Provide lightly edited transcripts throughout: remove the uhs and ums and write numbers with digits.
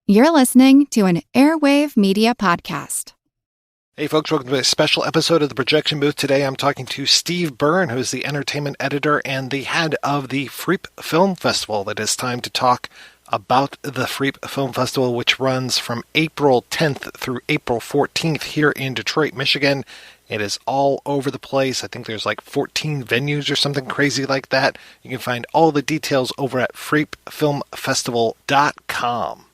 You're listening to an Airwave Media Podcast. Hey folks, welcome to a special episode of the Projection Booth. Today I'm talking to Steve Byrne, who is the entertainment editor and the head of the Freep Film Festival. It is time to talk about the Freep Film Festival, which runs from April 10th through April 14th here in Detroit, Michigan. It is all over the place. I think there's like 14 venues or something crazy like that. You can find all the details over at freepfilmfestival.com.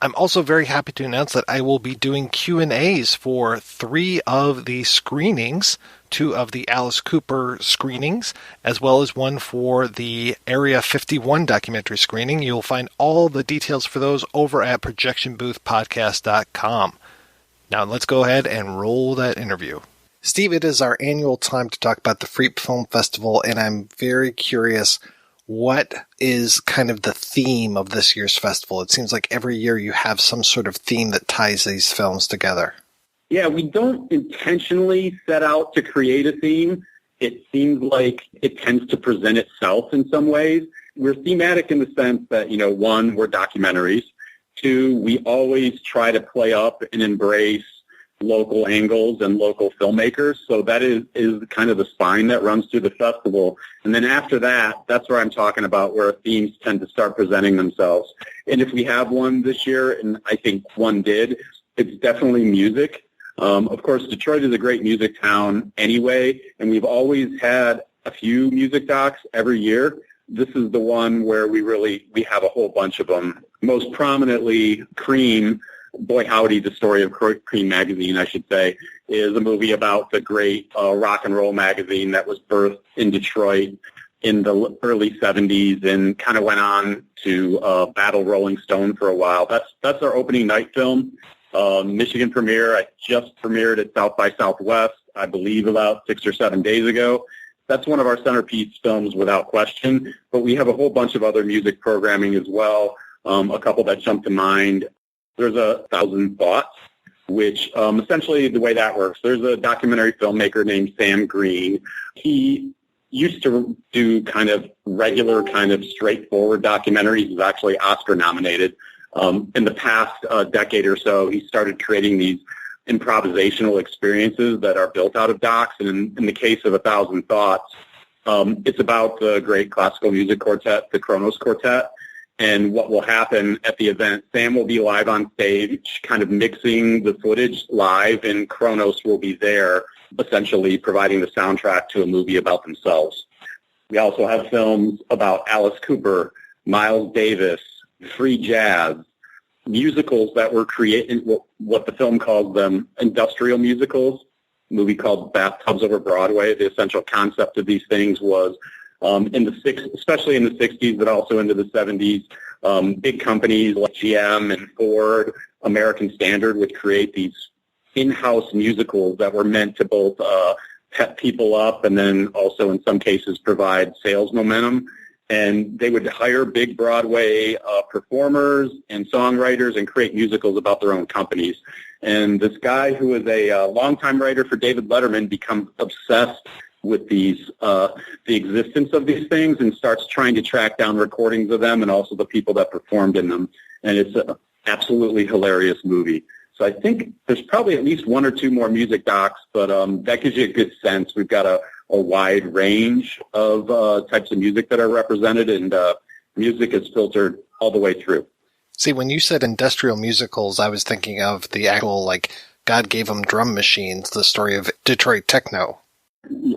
I'm also very happy to announce that I will be doing Q&As for 3 of the screenings, 2 of the Alice Cooper screenings, as well as one for the Area 51 documentary screening. You'll find all the details for those over at projectionboothpodcast.com. Now let's go ahead and roll that interview. Steve, it is our annual time to talk about the Freep Film Festival, and I'm very curious, what is kind of the theme of this year's festival? It seems like every year you have some sort of theme that ties these films together. Yeah, we don't intentionally set out to create a theme. It seems like it tends to present itself in some ways. We're thematic in the sense that, 1, we're documentaries. 2, we always try to play up and embrace local angles and local filmmakers. So that is kind of the spine that runs through the festival. And then after that, that's where I'm talking about where themes tend to start presenting themselves. And if we have one this year, and I think one did, it's definitely music. Of course, Detroit is a great music town anyway, and we've always had a few music docs every year. This is the one where we have a whole bunch of them. Most prominently, Creem, Boy Howdy, the Story of Creem Magazine, I should say, is a movie about the great rock and roll magazine that was birthed in Detroit in the early 70s and kind of went on to battle Rolling Stone for a while. That's our opening night film. Michigan premiere. I just premiered at South by Southwest, I believe about 6 or 7 days ago. That's one of our centerpiece films without question, but we have a whole bunch of other music programming as well. A couple that jump to mind. There's 1,000 Thoughts, which essentially the way that works, there's a documentary filmmaker named Sam Green. He used to do kind of regular, kind of straightforward documentaries. He's actually Oscar nominated. In the past decade or so, he started creating these improvisational experiences that are built out of docs. And in the case of 1,000 Thoughts, it's about the great classical music quartet, the Kronos Quartet. And what will happen at the event, Sam will be live on stage, kind of mixing the footage live, and Kronos will be there, essentially providing the soundtrack to a movie about themselves. We also have films about Alice Cooper, Miles Davis, free jazz, musicals that were created, what the film calls them, industrial musicals, a movie called Bathtubs Over Broadway. The essential concept of these things was especially in the 60s, but also into the 70s, big companies like GM and Ford, American Standard would create these in-house musicals that were meant to both pep people up and then also in some cases provide sales momentum. And they would hire big Broadway performers and songwriters and create musicals about their own companies. And this guy who is a longtime writer for David Letterman becomes obsessed with the existence of these things and starts trying to track down recordings of them and also the people that performed in them. And it's an absolutely hilarious movie. So I think there's probably at least 1 or 2 more music docs, but that gives you a good sense. We've got a wide range of types of music that are represented, and music is filtered all the way through. See, when you said industrial musicals, I was thinking of the actual, God Gave 'Em Drum Machines, the story of Detroit techno.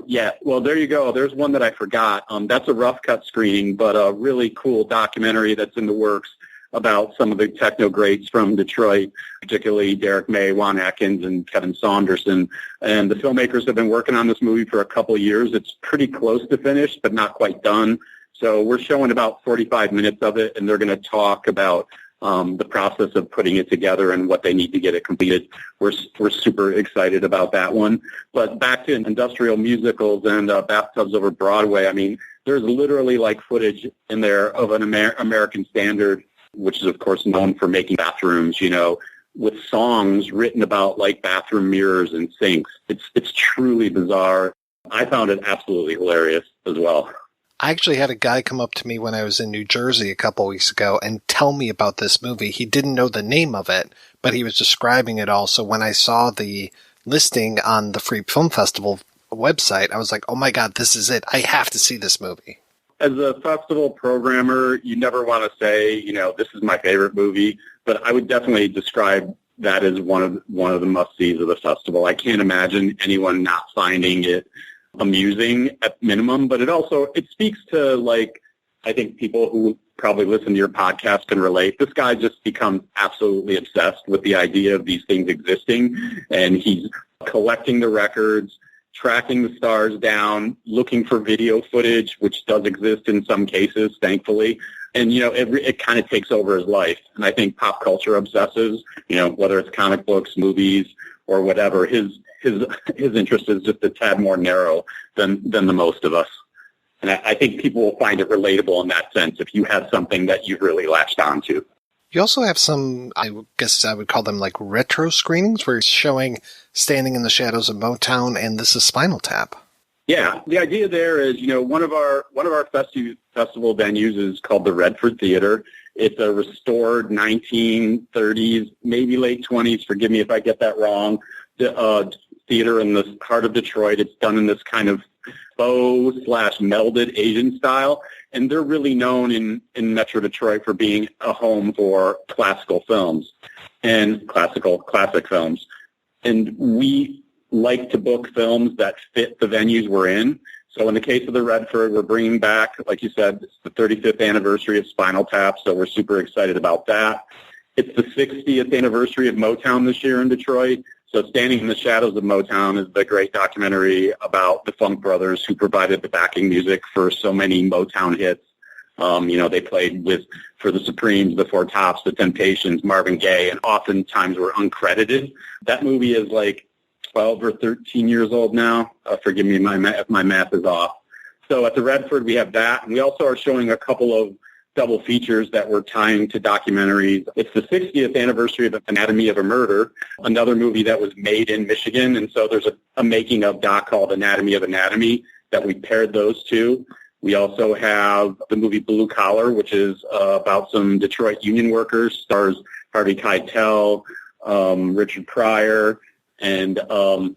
Yeah, well, there you go. There's one that I forgot. That's a rough cut screening, but a really cool documentary that's in the works about some of the techno greats from Detroit, particularly Derek May, Juan Atkins, and Kevin Saunderson. And the filmmakers have been working on this movie for a couple of years. It's pretty close to finished, but not quite done. So we're showing about 45 minutes of it, and they're going to talk about the process of putting it together and what they need to get it completed. We're super excited about that one. But back to industrial musicals and Bathtubs Over Broadway, I mean, there's literally footage in there of an American Standard, which is, of course, known for making bathrooms, with songs written about bathroom mirrors and sinks. It's truly bizarre. I found it absolutely hilarious as well. I actually had a guy come up to me when I was in New Jersey a couple weeks ago and tell me about this movie. He didn't know the name of it, but he was describing it all. So when I saw the listing on the Freep Film Festival website, I was like, oh my God, this is it. I have to see this movie. As a festival programmer, you never want to say, this is my favorite movie, but I would definitely describe that as one of the must-sees of the festival. I can't imagine anyone not finding it amusing at minimum, but it speaks to, like, I think people who probably listen to your podcast can relate. This guy just becomes absolutely obsessed with the idea of these things existing, and he's collecting the records, tracking the stars down, looking for video footage, which does exist in some cases, thankfully. And, it kind of takes over his life. And I think pop culture obsessives, whether it's comic books, movies, or whatever, his interest is just a tad more narrow than the most of us. And I think people will find it relatable in that sense if you have something that you've really latched onto. You also have some, I guess I would call them like retro screenings where you're showing Standing in the Shadows of Motown and This is Spinal Tap. Yeah, the idea there is, one of our festival venues is called the Redford Theater. It's a restored 1930s, maybe late 20s, forgive me if I get that wrong, theater in the heart of Detroit. It's done in this kind of faux/melded Asian style. And they're really known in Metro Detroit for being a home for classical films and classic films. And we like to book films that fit the venues we're in. So in the case of the Redford, we're bringing back, like you said, it's the 35th anniversary of Spinal Tap, so we're super excited about that. It's the 60th anniversary of Motown this year in Detroit. So Standing in the Shadows of Motown is the great documentary about the Funk Brothers who provided the backing music for so many Motown hits. They played for the Supremes, the Four Tops, the Temptations, Marvin Gaye, and oftentimes were uncredited. That movie is like 12 or 13 years old now. Forgive me if my math is off. So at the Redford, we have that. And we also are showing a couple of double features that we're tying to documentaries. It's the 60th anniversary of Anatomy of a Murder, another movie that was made in Michigan. And so there's a making of doc called Anatomy of Anatomy that we paired those two. We also have the movie Blue Collar, which is about some Detroit union workers, stars Harvey Keitel, Richard Pryor, and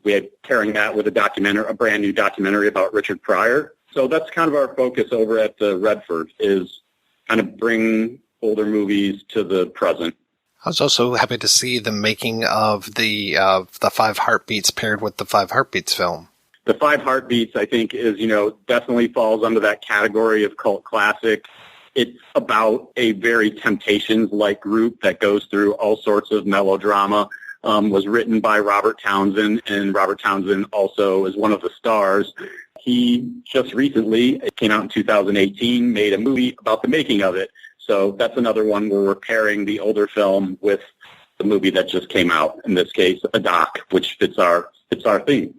we had pairing that with a brand new documentary about Richard Pryor. So that's kind of our focus over at the Redford, is kind of bring older movies to the present. I was also happy to see the making of the Five Heartbeats paired with the Five Heartbeats film. The Five Heartbeats, I think, is, definitely falls under that category of cult classic. It's about a very Temptations-like group that goes through all sorts of melodrama. Was written by Robert Townsend, and Robert Townsend also is one of the stars. He just recently, it came out in 2018, made a movie about the making of it. So that's another one where we're pairing the older film with the movie that just came out, in this case, a doc, which fits our theme.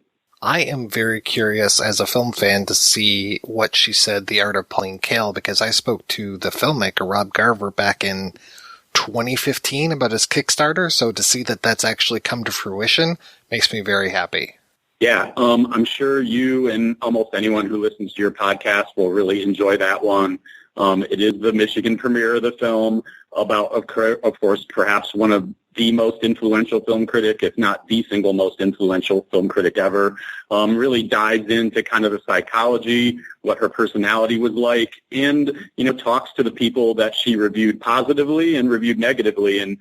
I am very curious as a film fan to see what she said, The Art of Pauline Kael, because I spoke to the filmmaker, Rob Garver, back in 2015 about his Kickstarter. So to see that that's actually come to fruition makes me very happy. Yeah, I'm sure you and almost anyone who listens to your podcast will really enjoy that one. It is the Michigan premiere of the film about, of course, perhaps one of the most influential film critic, if not the single most influential film critic ever. Really dives into kind of the psychology, what her personality was like, and, talks to the people that she reviewed positively and reviewed negatively, and,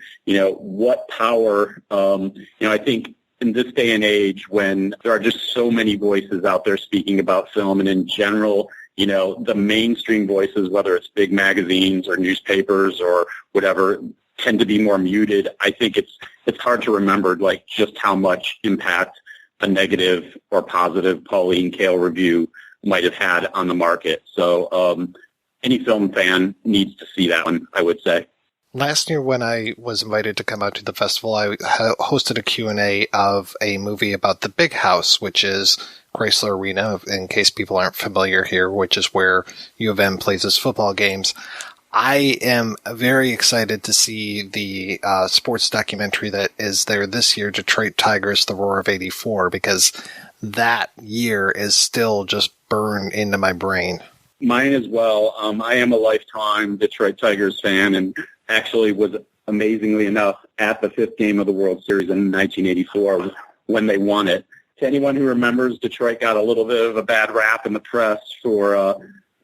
what power, I think in this day and age when there are just so many voices out there speaking about film, and in general, the mainstream voices, whether it's big magazines or newspapers or whatever, tend to be more muted. I think it's hard to remember like just how much impact a negative or positive Pauline Kael review might have had on the market. So any film fan needs to see that one, I would say. Last year when I was invited to come out to the festival, I hosted a Q&A of a movie about the Big House, which is Chrysler Arena, in case people aren't familiar here, which is where U of M plays its football games. I am very excited to see the sports documentary that is there this year, Detroit Tigers, The Roar of '84, because that year is still just burned into my brain. Mine as well. I am a lifetime Detroit Tigers fan and actually was, amazingly enough, at the fifth game of the World Series in 1984 when they won it. To anyone who remembers, Detroit got a little bit of a bad rap in the press for,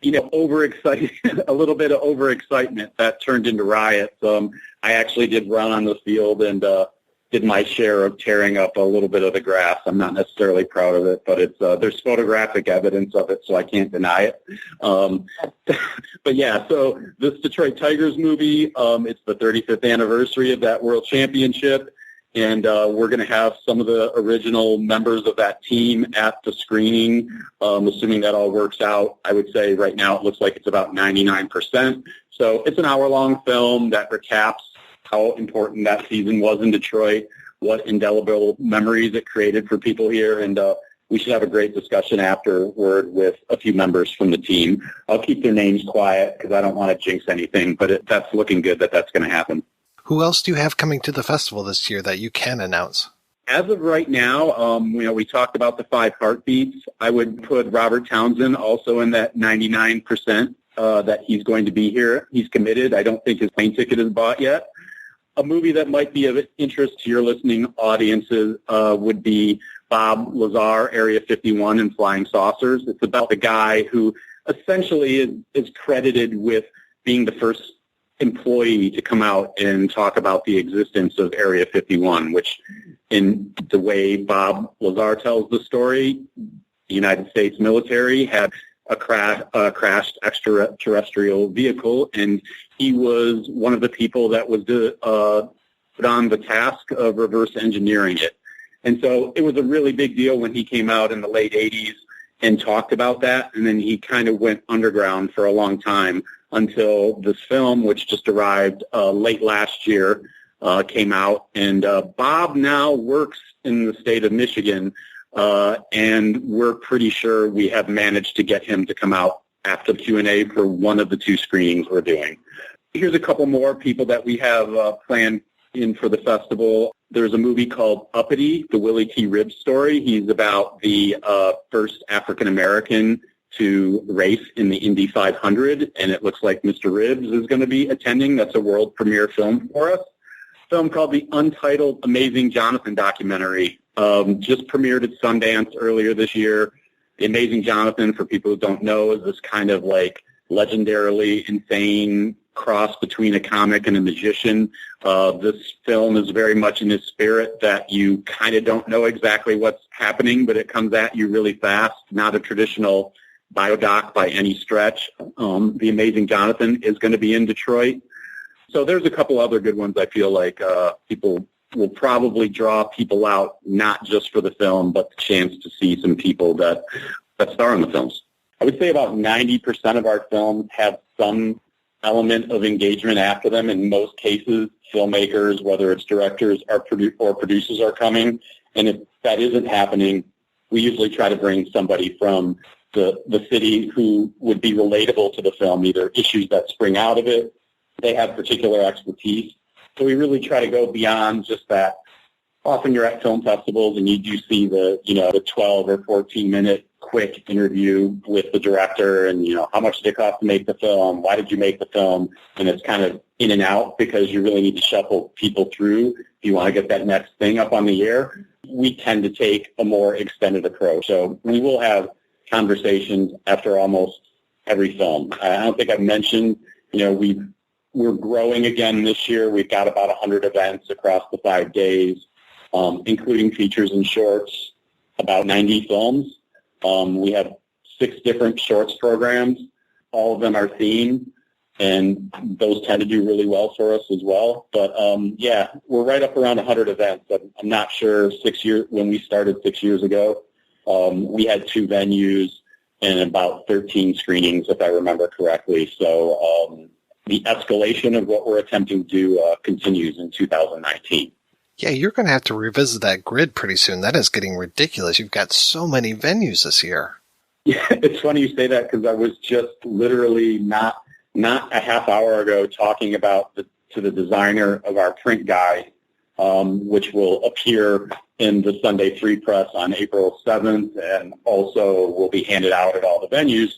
overexcited, a little bit of overexcitement that turned into riots. I actually did run on the field and did my share of tearing up a little bit of the grass. I'm not necessarily proud of it, but it's there's photographic evidence of it, so I can't deny it. But yeah, so this Detroit Tigers movie, it's the 35th anniversary of that World Championship, and we're going to have some of the original members of that team at the screening, assuming that all works out. I would say right now it looks like it's about 99%. So it's an hour-long film that recaps how important that season was in Detroit, what indelible memories it created for people here, and we should have a great discussion afterward with a few members from the team. I'll keep their names quiet because I don't want to jinx anything, but that's looking good that that's going to happen. Who else do you have coming to the festival this year that you can announce? As of right now, we talked about the 5 heartbeats. I would put Robert Townsend also in that 99% that he's going to be here. He's committed. I don't think his plane ticket is bought yet. A movie that might be of interest to your listening audiences would be Bob Lazar, Area 51 and Flying Saucers. It's about the guy who essentially is credited with being the first employee to come out and talk about the existence of Area 51, which in the way Bob Lazar tells the story, the United States military had a crashed extraterrestrial vehicle, and he was one of the people that was put on the task of reverse engineering it. And so it was a really big deal when he came out in the late 80s and talked about that, and then he kind of went underground for a long time until this film, which just arrived late last year, came out. And Bob now works in the state of Michigan, and we're pretty sure we have managed to get him to come out after the Q&A for one of the 2 screenings we're doing. Here's a couple more people that we have planned in for the festival. There's a movie called Uppity, the Willie T. Ribbs story. He's about the first African-American to race in the Indy 500, and it looks like Mr. Ribbs is going to be attending. That's a world premiere film for us. A film called the Untitled Amazing Jonathan documentary. Just premiered at Sundance earlier this year. The Amazing Jonathan, for people who don't know, is this kind of like legendarily insane cross between a comic and a magician. This film is very much in his spirit that you kind of don't know exactly what's happening, but it comes at you really fast. Not a traditional biodoc by any stretch. The Amazing Jonathan is going to be in Detroit. So there's a couple other good ones I feel like people will probably draw people out, not just for the film, but the chance to see some people that star in the films. I would say about 90% of our films have some element of engagement after them. In most cases, filmmakers, whether it's directors or producers, are coming. And if that isn't happening, we usually try to bring somebody from the city who would be relatable to the film, either issues that spring out of it. They have particular expertise. So we really try to go beyond just that. Often you're at film festivals and you do see the 12 or 14-minute quick interview with the director and, how much did it cost to make the film? Why did you make the film? And it's kind of in and out because you really need to shuffle people through if you want to get that next thing up on the air. We tend to take a more extended approach. So we will have conversations after almost every film. I don't think I've mentioned, we're growing again this year. We've got about 100 events across the 5 days, including features and shorts, about 90 films. We have 6 different shorts programs. All of them are themed, and those tend to do really well for us as well. But, we're right up around 100 events. I'm not sure when we started 6 years ago, we had 2 venues and about 13 screenings, if I remember correctly. So the escalation of what we're attempting to do continues in 2019. Yeah, you're going to have to revisit that grid pretty soon. That is getting ridiculous. You've got so many venues this year. Yeah, it's funny you say that because I was just literally not a half hour ago talking about to the designer of our print guide, which will appear in the Sunday Free Press on April 7th and also will be handed out at all the venues.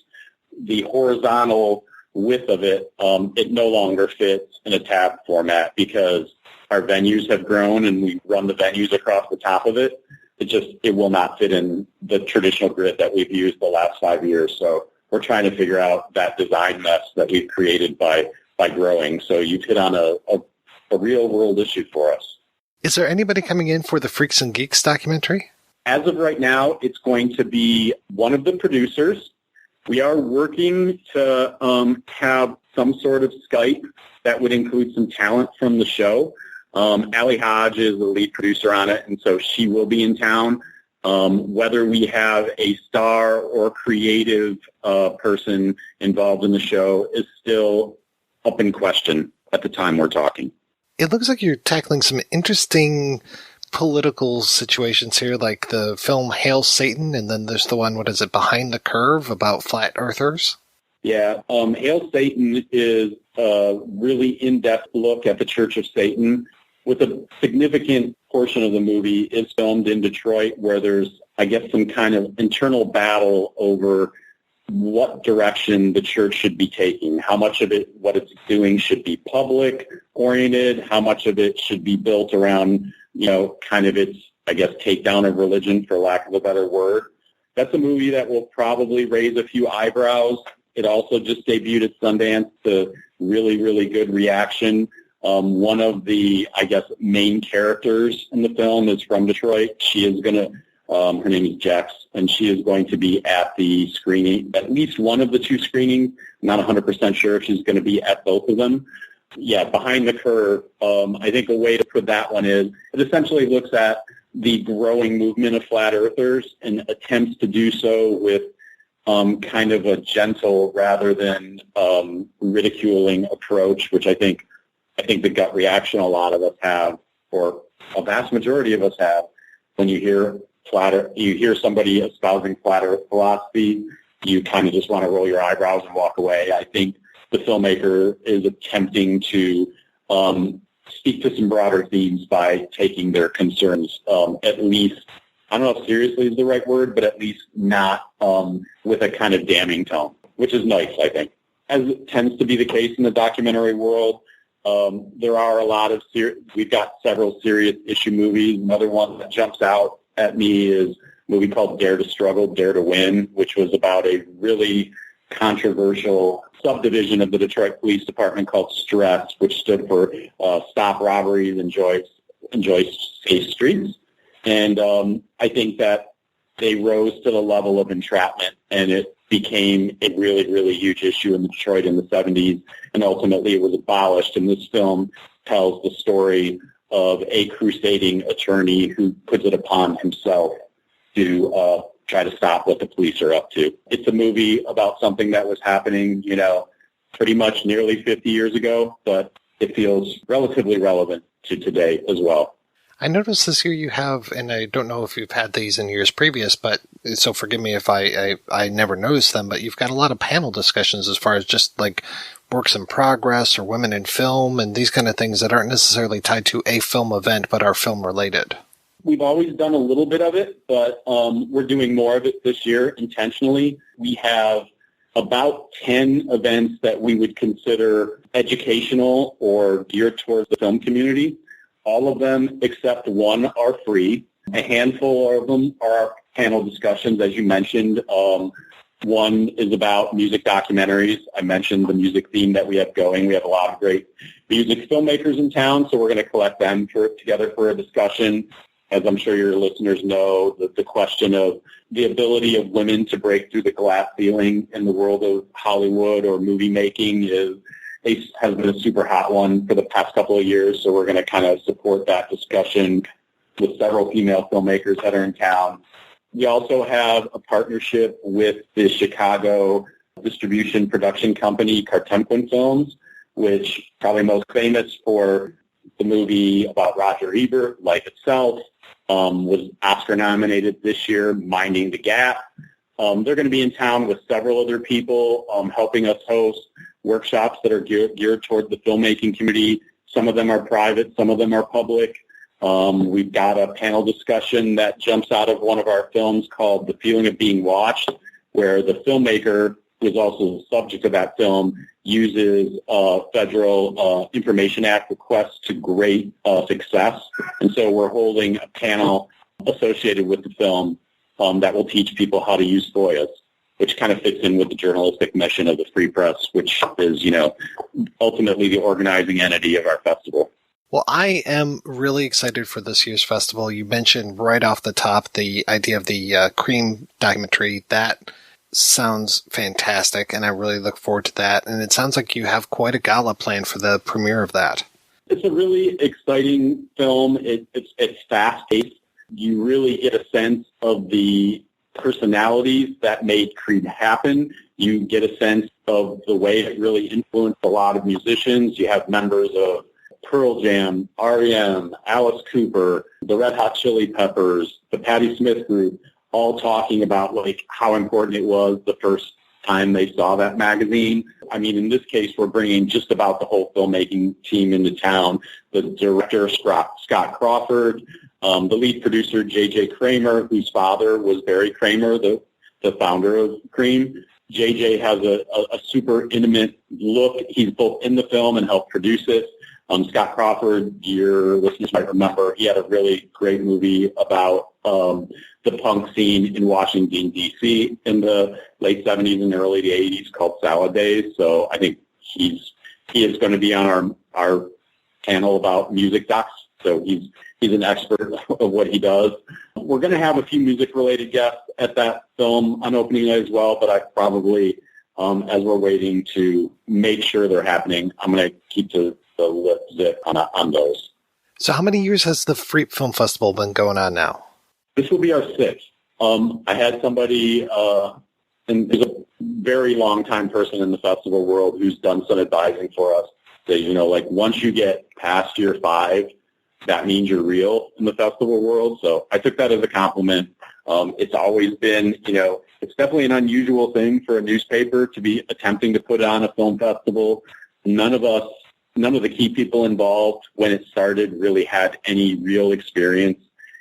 the horizontal width of it, it no longer fits in a tab format because our venues have grown and we run the venues across the top of it. It will not fit in the traditional grid that we've used the last 5 years. So we're trying to figure out that design mess that we've created by growing. So you've hit on a real world issue for us. Is there anybody coming in for the Freaks and Geeks documentary? As of right now, it's going to be one of the producers. We are working to have some sort of Skype that would include some talent from the show. Allie Hodge is the lead producer on it, and so she will be in town. Whether we have a star or creative person involved in the show is still up in question at the time we're talking. It looks like you're tackling some interesting political situations here, like the film Hail Satan, and then there's the one, what is it, Behind the Curve, about flat earthers? Yeah, Hail Satan is a really in-depth look at the Church of Satan, with a significant portion of the movie is filmed in Detroit, where there's, I guess, some kind of internal battle over what direction the church should be taking, how much of it, what it's doing, should be public-oriented, how much of it should be built around, kind of its, I guess, takedown of religion, for lack of a better word. That's a movie that will probably raise a few eyebrows. It also just debuted at Sundance to really, really good reaction. One of the, I guess, main characters in the film is from Detroit. She is going to, her name is Jax, and she is going to be at the screening, at least one of the two screenings. I'm not 100% sure if she's going to be at both of them. Yeah, Behind the Curve, I think a way to put that one is, it essentially looks at the growing movement of flat earthers and attempts to do so with kind of a gentle rather than ridiculing approach, which I think the gut reaction a lot of us have, or a vast majority of us have, when you hear somebody espousing flat earth philosophy, you kind of just want to roll your eyebrows and walk away. I think the filmmaker is attempting to speak to some broader themes by taking their concerns, at least, I don't know if seriously is the right word, but at least not with a kind of damning tone, which is nice, I think. As it tends to be the case in the documentary world, there are a lot of we've got several serious issue movies. Another one that jumps out at me is a movie called Dare to Struggle, Dare to Win, which was about a really controversial subdivision of the Detroit Police Department called STRESS, which stood for Stop Robberies, Enjoy Safe Streets. And I think that they rose to the level of entrapment, and it became a really, really huge issue in Detroit in the 70s, and ultimately it was abolished. And this film tells the story of a crusading attorney who puts it upon himself to try to stop what the police are up to. It's a movie about something that was happening, pretty much nearly 50 years ago, but it feels relatively relevant to today as well. I noticed this year you have, and I don't know if you've had these in years previous, but so forgive me if I never noticed them, but you've got a lot of panel discussions as far as just like works in progress or women in film and these kind of things that aren't necessarily tied to a film event but are film related. We've always done a little bit of it, but we're doing more of it this year intentionally. We have about 10 events that we would consider educational or geared towards the film community. All of them except one are free. A handful of them are panel discussions, as you mentioned. One is about music documentaries. I mentioned the music theme that we have going. We have a lot of great music filmmakers in town, so we're going to collect them together for a discussion. As I'm sure your listeners know, the question of the ability of women to break through the glass ceiling in the world of Hollywood or movie making has been a super hot one for the past couple of years, so we're going to kind of support that discussion with several female filmmakers that are in town. We also have a partnership with the Chicago distribution production company, Cartemquin Films, which probably most famous for the movie about Roger Ebert, Life Itself, was Oscar nominated this year, Minding the Gap. They're going to be in town with several other people helping us host workshops that are geared toward the filmmaking community. Some of them are private, some of them are public. We've got a panel discussion that jumps out of one of our films called The Feeling of Being Watched, where the filmmaker who is also the subject of that film, uses Federal Information Act requests to great success. And so we're holding a panel associated with the film that will teach people how to use FOIAs, which kind of fits in with the journalistic mission of the Free Press, which is, ultimately the organizing entity of our festival. Well, I am really excited for this year's festival. You mentioned right off the top the idea of the Creem documentary. That sounds fantastic, and I really look forward to that. And it sounds like you have quite a gala planned for the premiere of that. It's a really exciting film. It's fast-paced. You really get a sense of the personalities that made Creem happen. You get a sense of the way it really influenced a lot of musicians. You have members of Pearl Jam, R.E.M., Alice Cooper, the Red Hot Chili Peppers, the Patti Smith Group, all talking about how important it was the first time they saw that magazine. I mean, in this case, we're bringing just about the whole filmmaking team into town. The director, Scott Crawford, the lead producer, J.J. Kramer, whose father was Barry Kramer, the founder of Creem. J.J. has a super intimate look. He's both in the film and helped produce it. Scott Crawford, your listeners might remember, he had a really great movie about the punk scene in Washington, D.C. in the late 70s and early 80s called Salad Days. So I think he is going to be on our panel about music docs. So he's an expert of what he does. We're going to have a few music-related guests at that film on opening night as well, but I probably, as we're waiting to make sure they're happening, I'm going to keep the lip zip on those. So how many years has the Freep Film Festival been going on now? This will be our sixth. I had somebody, and there's a very long-time person in the festival world who's done some advising for us, that, once you get past year 5, that means you're real in the festival world. So I took that as a compliment. It's always been, it's definitely an unusual thing for a newspaper to be attempting to put on a film festival. None of the key people involved when it started really had any real experience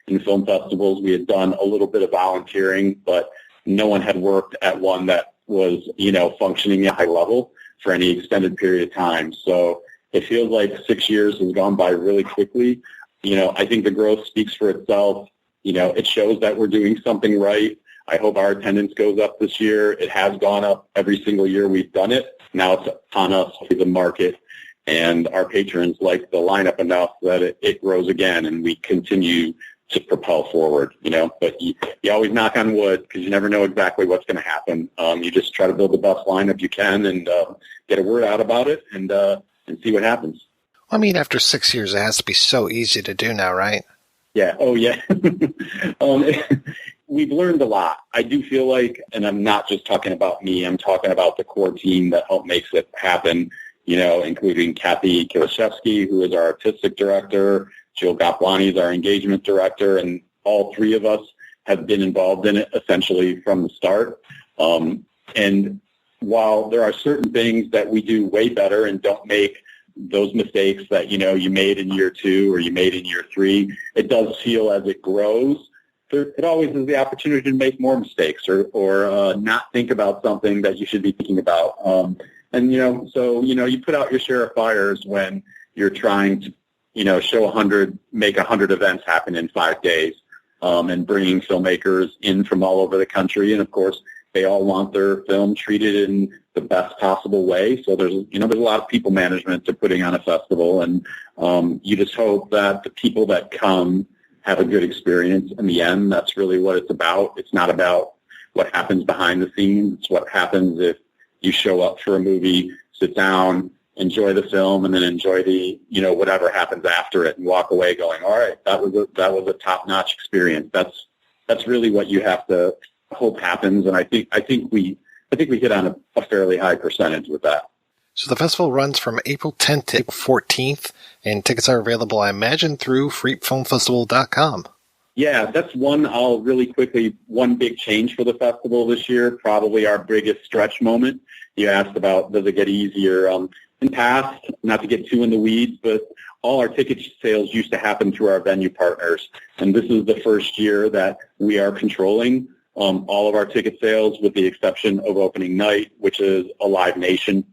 in film festivals. We had done a little bit of volunteering, but no one had worked at one that was, functioning at high level for any extended period of time. So it feels like 6 years has gone by really quickly. I think the growth speaks for itself. It shows that we're doing something right. I hope our attendance goes up this year. It has gone up every single year we've done it. Now it's on us to the market, and our patrons like the lineup enough that it grows again, and we continue to propel forward, But you always knock on wood because you never know exactly what's going to happen. You just try to build the best lineup you can and get a word out about it and see what happens. I mean, after 6 years, it has to be so easy to do now, right? Yeah. Oh, yeah. We've learned a lot. I do feel like, and I'm not just talking about me, I'm talking about the core team that helped makes it happen, including Kathy Kilashevsky, who is our artistic director, Jill Goplani is our engagement director, and all three of us have been involved in it essentially from the start. And while there are certain things that we do way better and don't make those mistakes that, you made in year 2 or you made in year 3, it does feel as it grows, it always is the opportunity to make more mistakes or not think about something that you should be thinking about. You put out your share of fires when you're trying to, make 100 events happen in 5 days, and bringing filmmakers in from all over the country. And of course, they all want their film treated in the best possible way. So there's a lot of people management to putting on a festival, and you just hope that the people that come have a good experience in the end. That's really what it's about. It's not about what happens behind the scenes. It's what happens if you show up for a movie, sit down, enjoy the film, and then enjoy the, whatever happens after it and walk away going, all right, that was a top-notch experience. That's really what you have to hope happens. And I think we hit on a fairly high percentage with that. So the festival runs from April 10th to April 14th, and tickets are available, I imagine, through freepfilmfestival.com. Yeah, that's one big change for the festival this year, probably our biggest stretch moment. You asked about, does it get easier? In past, not to get too in the weeds, but all our ticket sales used to happen through our venue partners. And this is the first year that we are controlling all of our ticket sales, with the exception of opening night, which is a Live Nation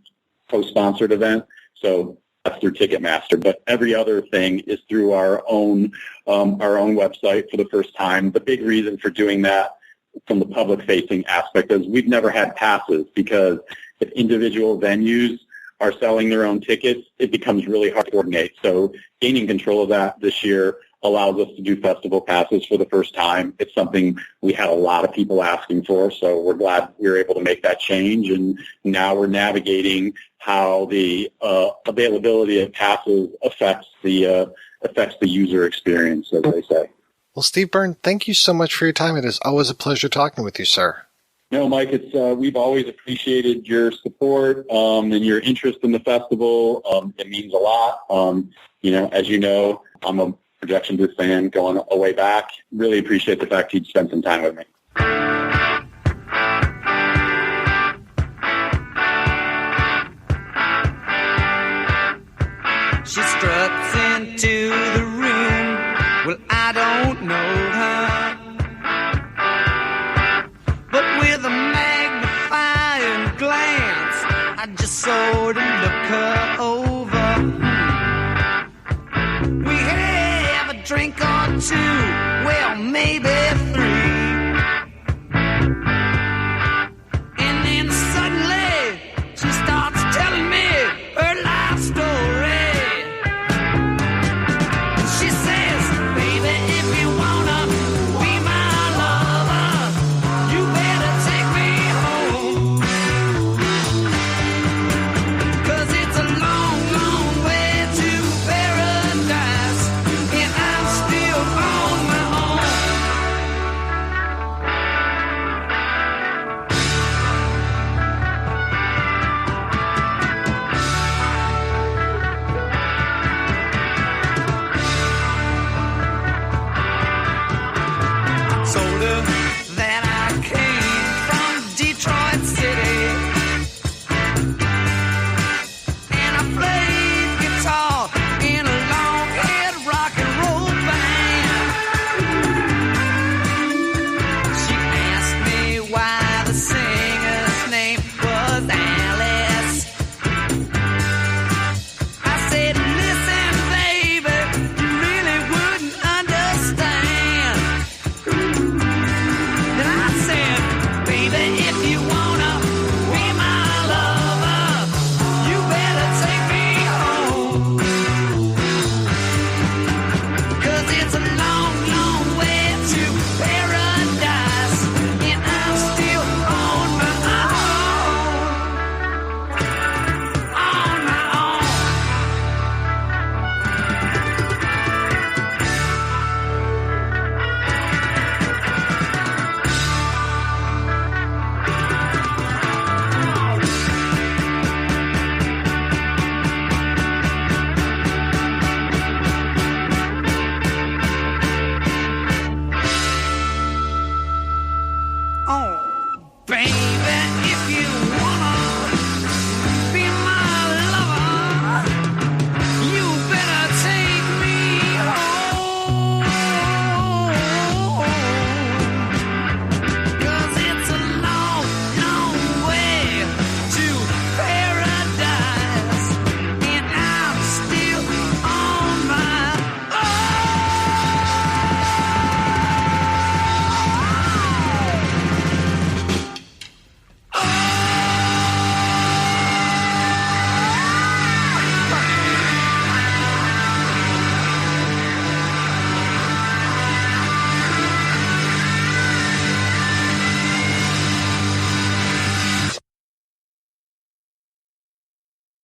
co-sponsored event. So that's through Ticketmaster. But every other thing is through our own website for the first time. The big reason for doing that from the public-facing aspect is we've never had passes, because if individual venues are selling their own tickets, it becomes really hard to coordinate. So gaining control of that this year allows us to do festival passes for the first time. It's something we had a lot of people asking for, so we're glad we were able to make that change. And now we're navigating how the availability of passes affects the user experience, as they say. Well, Steve Byrne, thank you so much for your time. It is always a pleasure talking with you, sir. No, Mike, we've always appreciated your support and your interest in the festival. It means a lot. As you know, I'm a projection booth fan going a way back. Really appreciate the fact you'd spend some time with me. She struts into the room. Well, I don't know her, but with a magnifying glance, I just sort of look her over. We have a drink or two, well, maybe three, and then suddenly she starts telling me her life story. She says, baby, if you wanna be my lover, you better take me home, 'cause it's a long, long way to paradise, and I'm still on my own. Soda